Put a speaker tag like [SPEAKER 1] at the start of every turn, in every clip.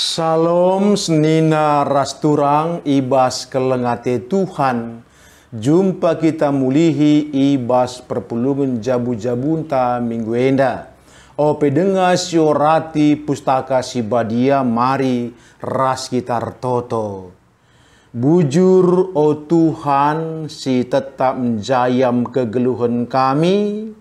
[SPEAKER 1] Salam senina rasturang ibas kelengate Tuhan. Jumpa kita mulihi ibas perpulungan jabu-jabunta minggu enda. Ope dengar siorati pustaka si badia mari ras kita toto. Bujur o Tuhan si tetap menjayam kegeluhan kami.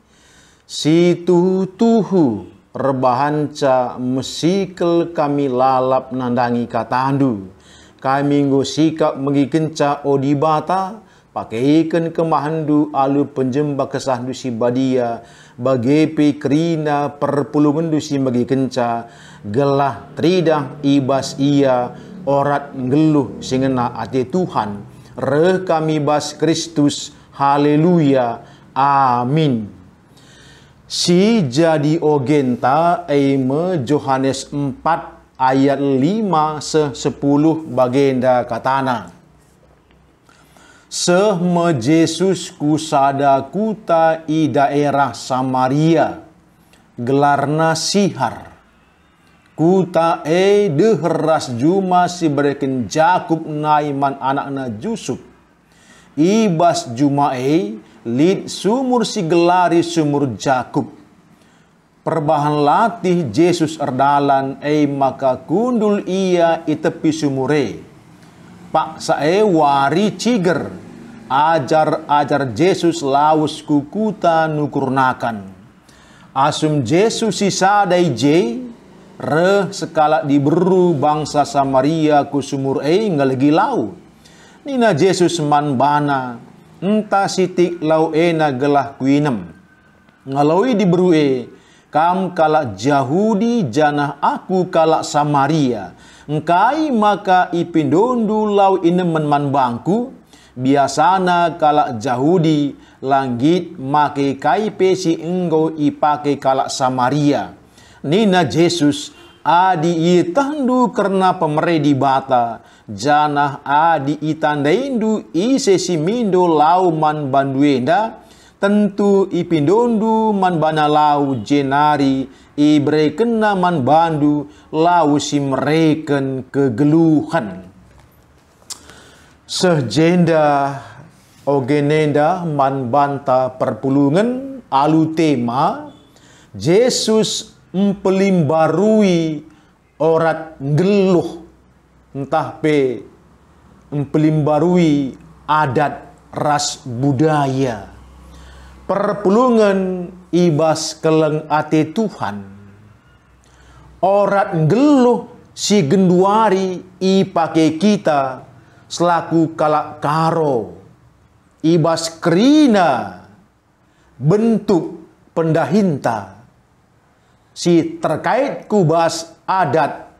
[SPEAKER 1] Si tuhu rebahanca mesikel kami lalap nandangi katandu. Kami ngosikap mengikenca odibata, pakaikan kemahandu alu penjemba kesahdu si badia, bagepe kerina perpulungan du si mengikenca, gelah tridah ibas ia, orat ngeluh singena ate Tuhan, re kami bas Kristus, haleluya, amin. Si jadi ogenta eime Yohanes 4 ayat 5 10 bagenda katana. Sehme Jesus kusada kuta i daerah Samaria, gelarna sihar. Kuta deheras juma si bereken Jakub naiman anakna Yusuf. Ibas juma lid sumur si gelari sumur Jakub. Perbahan latih Yesus erdalan maka kundul ia i tepi sumure. Paksa wari ciger ajar Yesus laus kukuta nukurnakan. Asum Yesus si sadai re sekala diberu bangsa Samaria ku sumur ngelegi lau. Nina Yesus man bana entah sitik lau ena gelah kuinem. Ngalaui diberue, kam kalak Yahudi janah aku kalak Samaria. Engkai maka ipindondu lau inemen man bangku. Biasana kalak Yahudi langgit make kaipe si enggo ipake kalak Samaria. Nina Yesus adi itandu karena pemeredi bata. Janah adi itandaindu isesi mindo lau man banduenda. Tentu ipindondu man bana lau jenari. Ibrekena man bandu lau si mereken kegeluhan. Sejenda ogenenda man banta perpulungan alu tema. Yesus mempelimbarui orat geluh. Entah pe mempelimbarui adat ras budaya. Perpulungan ibas keleng ate Tuhan. Orat geluh si genduari ipake kita selaku kalak karo. Ibas kerina bentuk pendahinta. Si terkait kubas adat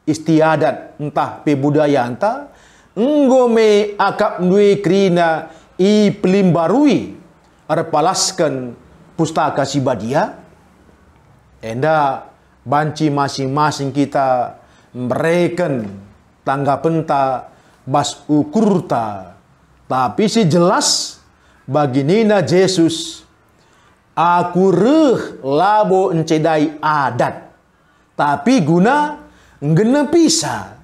[SPEAKER 1] istiadat entah pe budaya anta enggome akap ndue krina i pelimbarui arpalaskan pustaka si badia. Enda banci masing-masing kita mereken tangga penta bas ukurta. Tapi si jelas bagi nina Yesus, aku reh labo encedai adat. Tapi guna ngena pisa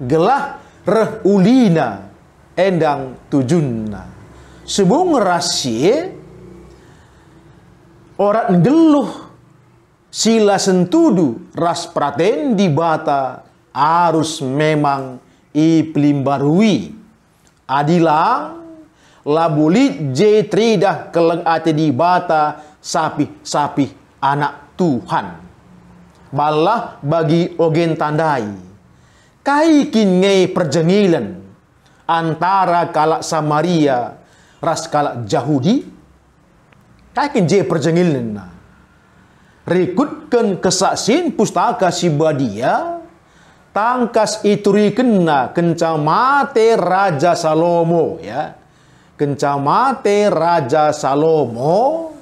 [SPEAKER 1] gelah reh ulina endang tujunna. Sebung rahasia orat geluh sila sentudu ras praten di bata harus memang ipelimbarui. Adilang labulit tridah keleng ate di bata sapi anak Tuhan. Balah bagi ogen tandai. Kaikin ngai perjengilan antara kalak Samaria ras kalak Yahudi. Kaikin perjengilan. Rikutkan kesaksian pustaka si badia. Tangkas ituri kena kencamate Raja Salomo ya. Kencamate Raja Salomo.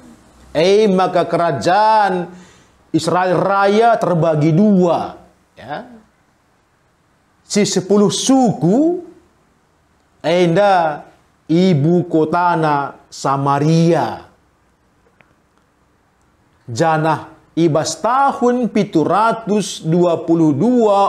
[SPEAKER 1] Maka kerajaan Israel Raya terbagi dua. Ya. Si 10 suku. Enda ibu kotana Samaria. Janah ibas tahun 722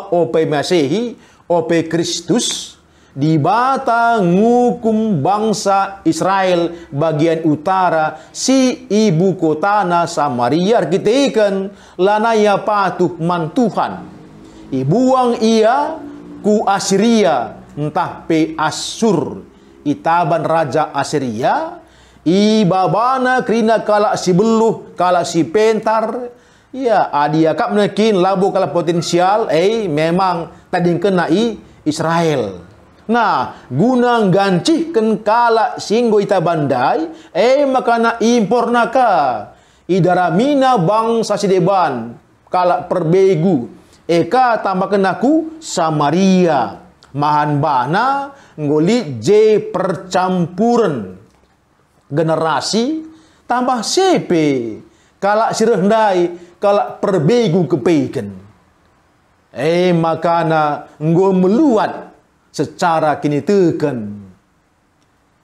[SPEAKER 1] OP Masehi, OP Kristus, di bata ngukum bangsa Israel bagian utara si ibu kotana Samaria kita ikan lanaya patuh mantuhan. Ibuang ia ku Assyria entah pe Asur itaban raja Assyria ibabana krina kalak si beluh kalak si pentar ya adia kap menekin labu kalak potensial memang tadi kena Israel. Nah, guna gancihkan kalak singgo ita bandai, makana impor naka idaramina bangsa sideban kalak perbegu, eka tambah kenaku Samaria, mahan bana ngoli je percampuran generasi tambah sepe kalak sirendai kalak perbegu kepeikan. Makana nggo meluat secara kini teken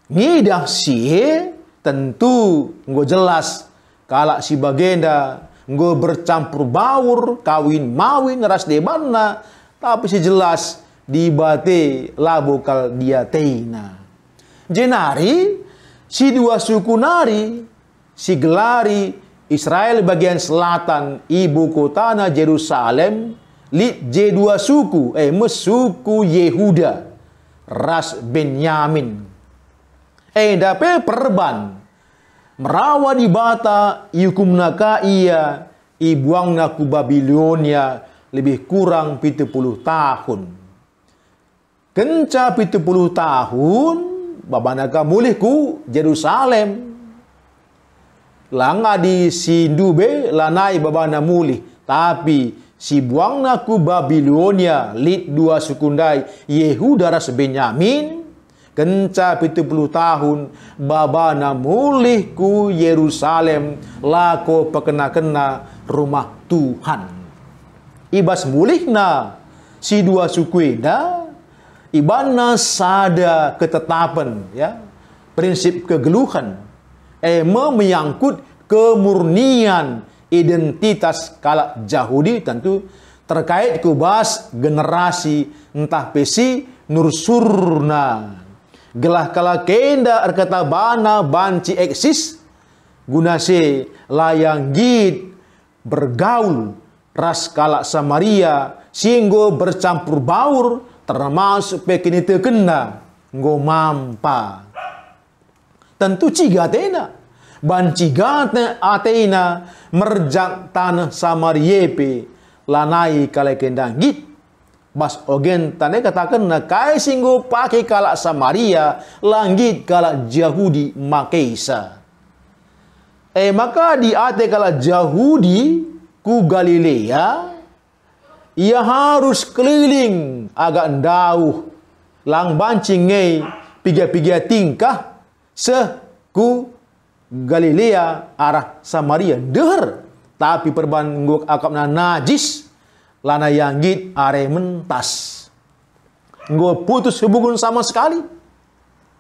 [SPEAKER 1] ngidah sih tentu nggo jelas kalak si bagenda nggo bercampur baur kawin mawin ras debana tapi si jelas di bate labu kal dia teina jenari si dua suku nari si gelari Israel bagian selatan ibu kotana Yerusalem li je dua suku mesuku Yehuda ras Benyamin dape perban merawa di bata iukum naka ia ibuang naku Babilonia lebih kurang 70 tahun kenca 70 tahun babanaka mulih ku Yerusalem langa di sindube lanai babana mulih tapi si buang naku Babilonia lit dua sukundai Yehuda ras Benyamin kenca 70 tahun babana mulih ku Yerusalem lako pekena-kena rumah Tuhan ibas mulihna si dua suku eda ibana sada ketetapan ya prinsip kegeluhan menyangkut kemurnian identitas kalak Yahudi tentu terkait kubas generasi entah pesi nursurna gelah kala kenda erkata bana banci eksis guna se layang gid bergaul ras kalak Samaria singgo bercampur baur termasuk pekini tekena nggo mampa tentu ciga tena banci gate Athena merjak tanah Samariepe lanai kalai kendang git bas ogen tane katakan na kai singgo pakai kalak Samaria langgit kalak Yahudi makeisa maka di ate kalak Yahudi ku Galilea ia harus keliling agak jauh lang bancing ngei piga-piga tingkah seku Galilea arah Samaria deher tapi perban nguk akapna najis lana yanggit are mentas nggo putus hubungan sama sekali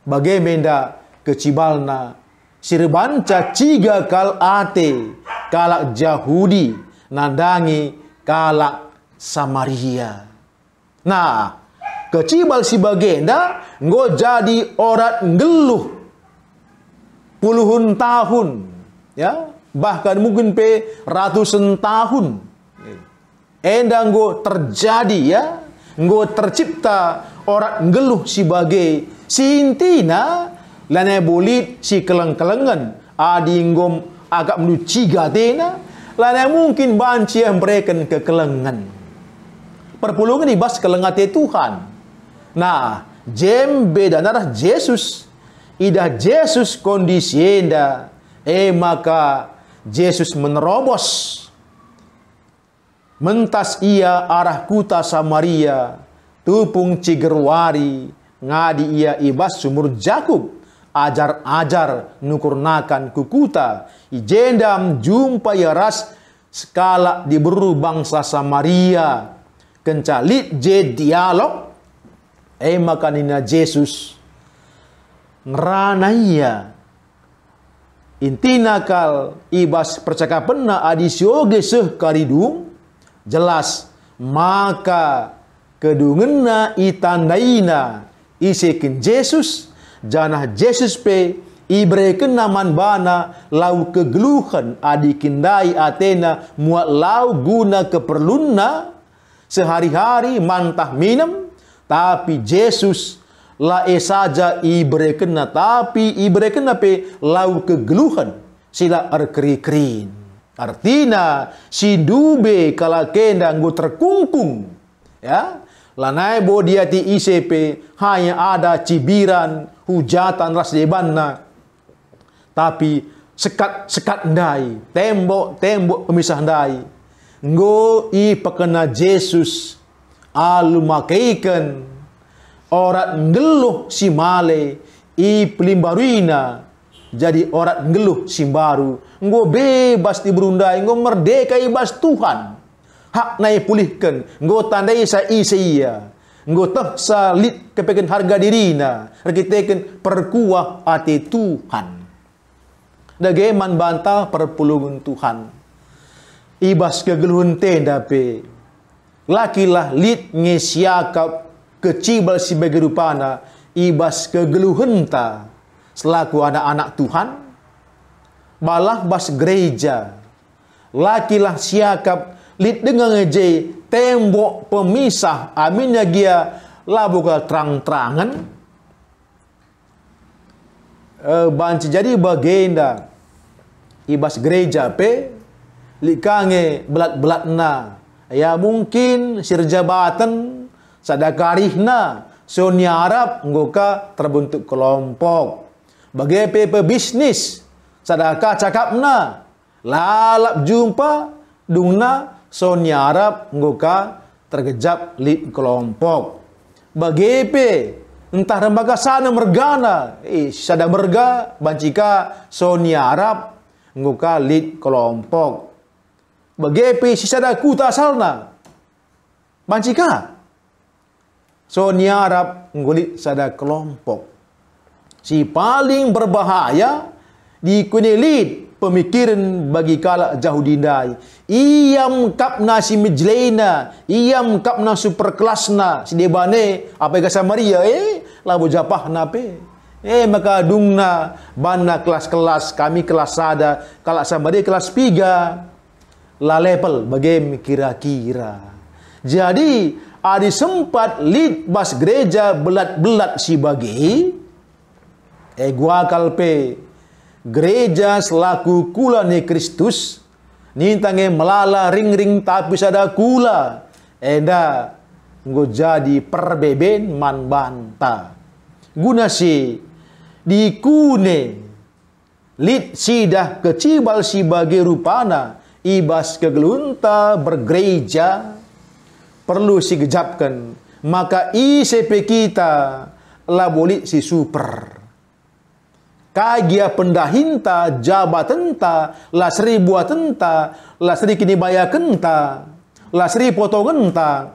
[SPEAKER 1] bagaimana kecibalna sirbanca ciga kal ate kalak Yahudi nandangi kalak Samaria nah kecibal si bagenda nggo jadi orat ngeluh puluhan tahun ya bahkan mungkin ratusan tahun endang nggo terjadi ya nggo tercipta orang ngeluh sebagai sintina lana bolit si keleng-kelengan adi ngom agak menuju gatena lana mungkin banci yang mereka kekelengan perpulungan ibas kelengate Tuhan nah jembe dan arah Yesus ida Yesus kondisi enda maka Yesus menerobos mentas ia arah kuta Samaria tupung cigerwari ngadi ia ibas sumur Jakub ajar-ajar nukurnakan kukuta ijendam jumpa ya ras skala diberu bangsa Samaria kencalit je dialog maka nina Yesus ngeranaya intina kal ibas percakapan na adi sioge seh karidung jelas maka kedungenna itandaina isekin Yesus janah Yesus pe ibreken naman bana lau kegeluhan adi kindai atena muat lau guna keperlunna sehari-hari mantah minum tapi Yesus lae saja ibreken tapi ibreken pe lau kegeluhan sila erkeri-kerin artina si dube kala kenda nggo terkungkung ya lanai bodiati ICP hanya ada cibiran hujatan ras debanna tapi sekat ndai tembok pemisah ndai nggo i pekena Yesus alu makaikan orat ngeluh si male i pelimbaruina jadi orat ngeluh si baru nggo bebas di berundai nggo merdeka ibas Tuhan hak nai pulihkan nggo tandai sa iya nggo teh salit kepeken harga dirina rekiteken perkuah ati Tuhan dageman bantah perpulungan Tuhan ibas kegeluhun tenda pe lakilah lit ngesiakap kecibal sebagai rupana ibas kegeluhun ta selaku anak-anak Tuhan balah bas gereja lakilah siakap lit dengan ngeje tembok pemisah aminnya gia labuka terang-terangan banci jadi bagenda ibas gereja pe likange belat-belatna ya mungkin sirjabatan sadakarihna sonia Arab ngoka terbentuk kelompok bagai bisnis sadaka cakapna lalap jumpa dungna sonia Arab ngoka tergejap li kelompok bagepe entah rembaga sana mergana sada merga bancika sonia Arab ngoka li kelompok bagepe si sada kuta asalna bancika sonia Arab ngolit sada kelompok si paling berbahaya di kunelit pemikiran bagi kala jauh dindai iyam kapna si mijlena iyam kapna superkelasna si debane apa kasa Maria labu japahna pe maka dungna bana kelas-kelas kami kelas sada kala Samaria kelas 3 la level bagaimana kira-kira jadi adi sempat lid bas gereja belat-belat si bagi gua kalpe gereja selaku kula ni Kristus nintange melala ring-ring tapi sada kula enda nggo jadi perbeben man banta guna si dikune lit sidah kecibal si bagi rupana ibas kegelunta bergereja perlu si gejapkan maka ICP kita lah boleh si super kagia pendahinta jabatenta la seri buatenta la seri kini bayakenta la seri potongenta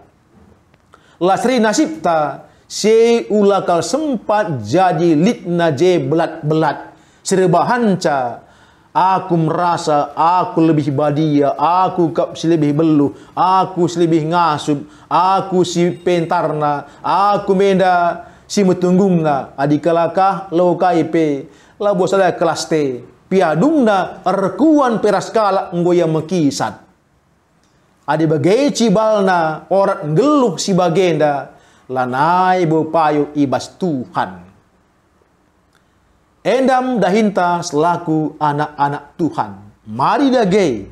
[SPEAKER 1] la seri nasibta se ulakal sempat jadi litna je belat-belat serbahanca aku merasa aku lebih badia aku kap si lebih belu aku si lebih ngasup aku si pentarna aku menda si metunggungna adikalakah lokaipe la bosala kelas T piadungna rekuan peraskala nggoya mekisat adi bagai cibalna orat ngeluh si bagenda lanai bopayo ibas Tuhan endam dahinta selaku anak-anak Tuhan mari dage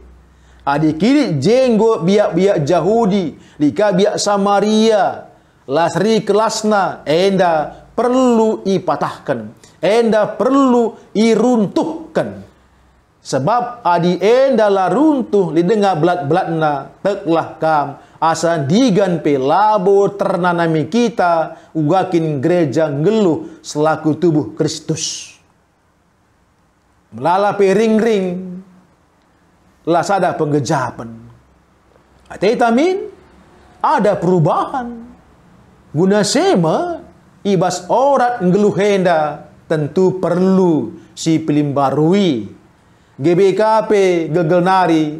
[SPEAKER 1] adi kiri jenggo biak-biak Yahudi lika biak Samaria lasri kelasna enda perlu ipatahkan enda perlu iruntuhkan sebab adi enda la runtuh li dengar belat-belatna teklah kam asa digan pe labo ternanami kita ugakin gereja ngeluh selaku tubuh Kristus melala pe ring-ring lah sada penggejapan atetamin ada perubahan guna sema ibas orat ngeluh henda tentu perlu si pelimbarui GBKP gegel nari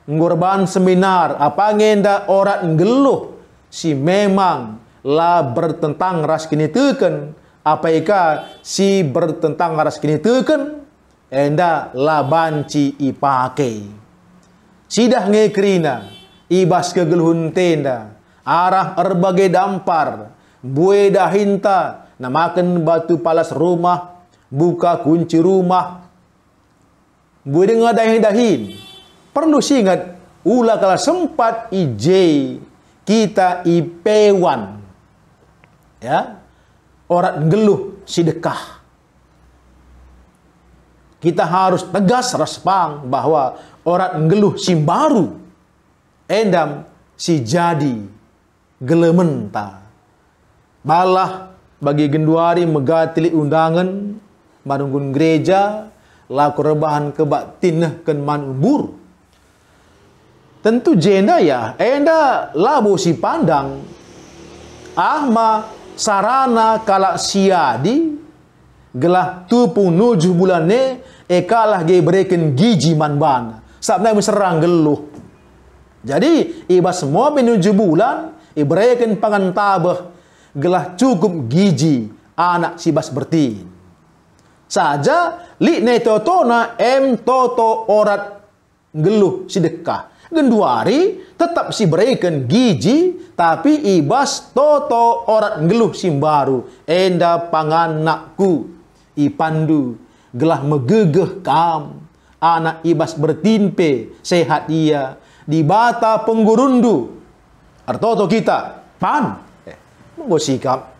[SPEAKER 1] ngorban seminar apa ngenda orang ngeluh si memang la bertentang ras kini teken apa ika si bertentang ras kini teken enda la banci ipake sidah ngekrina ibas kegeluhun tenda arah erbagai dampar bue dahinta namakan batu palas rumah buka kunci rumah bue dengar dahin-dahin perlu ingat ulah kalau sempat ije kita ipewan ya orang geluh sedekah kita harus tegas respang bahwa orang geluh simbaru endam si jadi gelementa balah bagi genduari megatili undangan marunggun gereja laku rebahan kebatinah ken manubur tentu jenda ya enda labu si pandang ahma sarana kalak siadi gelah tupung nujuh bulannya ekalah ge bereken giji manbana sabna serang geluh jadi iba semua menuju bulan ibreken pangan tabah gelah cukup giji anak sibas bertin saja li ne totona toto orat geluh sedekah genduari tetap si bereken giji tapi ibas toto orat geluh simbaru enda panganakku ipandu gelah megegeh kam anak ibas bertinpe sehat dia di bata penggurundu artoto kita pan monggo sikap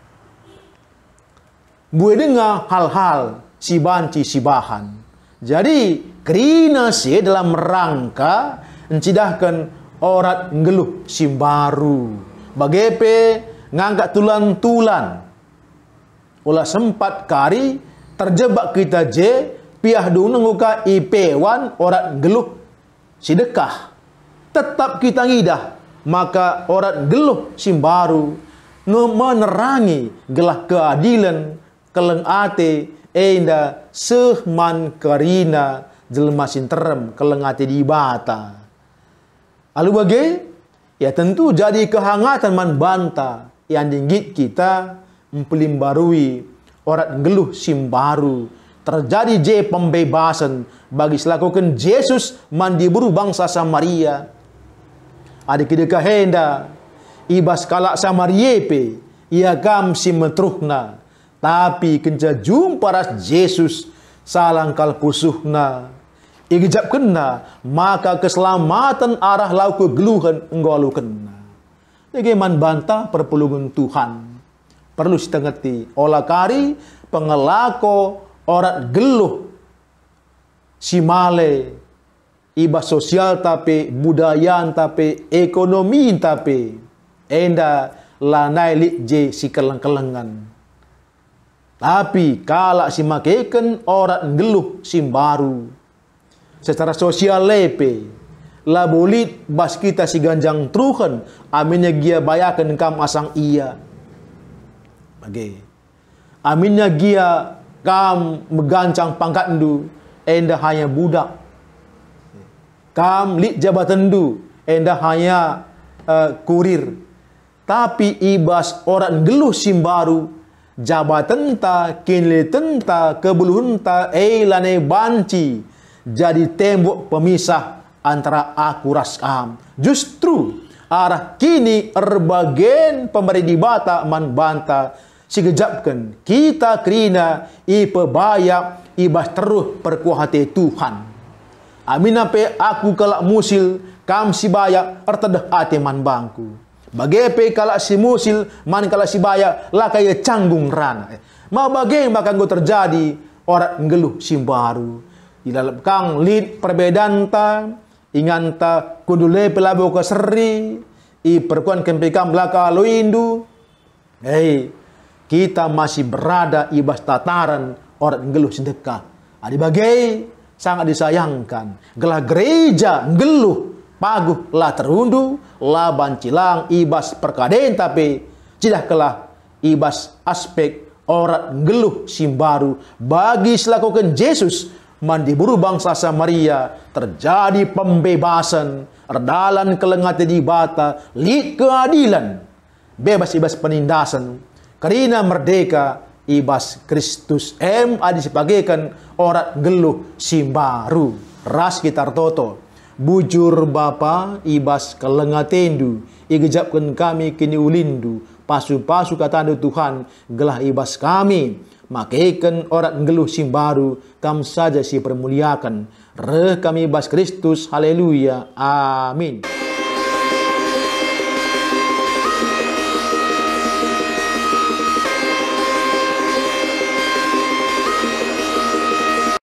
[SPEAKER 1] bue dengar hal-hal si banci si bahan jadi kerina si dalam rangka encidahkan orat ngeluh simbaru bagepe ngangkat tulan-tulan ulah sempat kari terjebak kita je piah dulu nguka ipewan orat ngeluh sedekah tetap kita ngidah maka orat geluh simbaru menerangi gelah keadilan keleng ate enda sehman karina jelma sinterem keleng ate di bata alu bagai ya tentu jadi kehangatan man banta yang dinggit kita mempelimbarui orat geluh simbaru terjadi je pembebasan bagi selakukan Yesus man diburu bangsa Samaria adik kita henda ibas kalak Samariepe ia gam si metruhna tapi kenca jumpa ras Yesus salangkal pusuhna igejap kena maka keselamatan arah lau kegeluhan enggolu kena bagaimana bantah perpulungan Tuhan perlu setengeti olah kari pengelako orat geluh si male ibas sosial tapi budayaan tapi ekonomi tapi enda lanai lik je si keleng-kelengan tapi kalak si makeken orat geluh simbaru secara sosial lepe la bolit bas kita si ganjang truhan aminnya gia bayakan kam asang iya bagi aminnya gia kam megancang pangkat ndu enda hanya budak kam lit jabatan ndu enda hanya kurir tapi ibas orang geluh simbaru jabatan ta kinle tenta kebuluhun ta lane banci jadi tembok pemisah antara aku ras kam justru arah kini erbagen pemberi bata man banta si gejapkan kita kerina ipebayak ibas terus perkuhati Tuhan amin ape aku kalak musil kam si bayak ertedah hati man bangku bagepe kalak si musil man kalak si bayak lah kaya canggung rana mau bagai maka go terjadi orang ngeluh simbaru di dalam kang lid perbedaan ta ingan ta kudule pelabo ke seri i perkuan kempikam belaka loindu kita masih berada ibas tataran orang ngeluh sedekah adi bagai sangat disayangkan gelah gereja ngeluh paguh lah terundu lah bancilang ibas perkaden tapi cidah kelah ibas aspek orang ngeluh simbaru bagi selakukan Yesus mandiburu bangsa Samaria, terjadi pembebasan, erdalan kelengatan di bata, lid keadilan, bebas-bebas penindasan, karena merdeka, ibas Kristus adi sepagaikan orat geluh simbaru, ras kitar toto, bujur Bapa, ibas kelengatendu, igejapkan kami kini ulindu, pasu-pasu katandu Tuhan, gelah ibas kami, makaikan orat geluh simbaru, kam saja si permuliakan, reh kami ibas Kristus, haleluya, amin.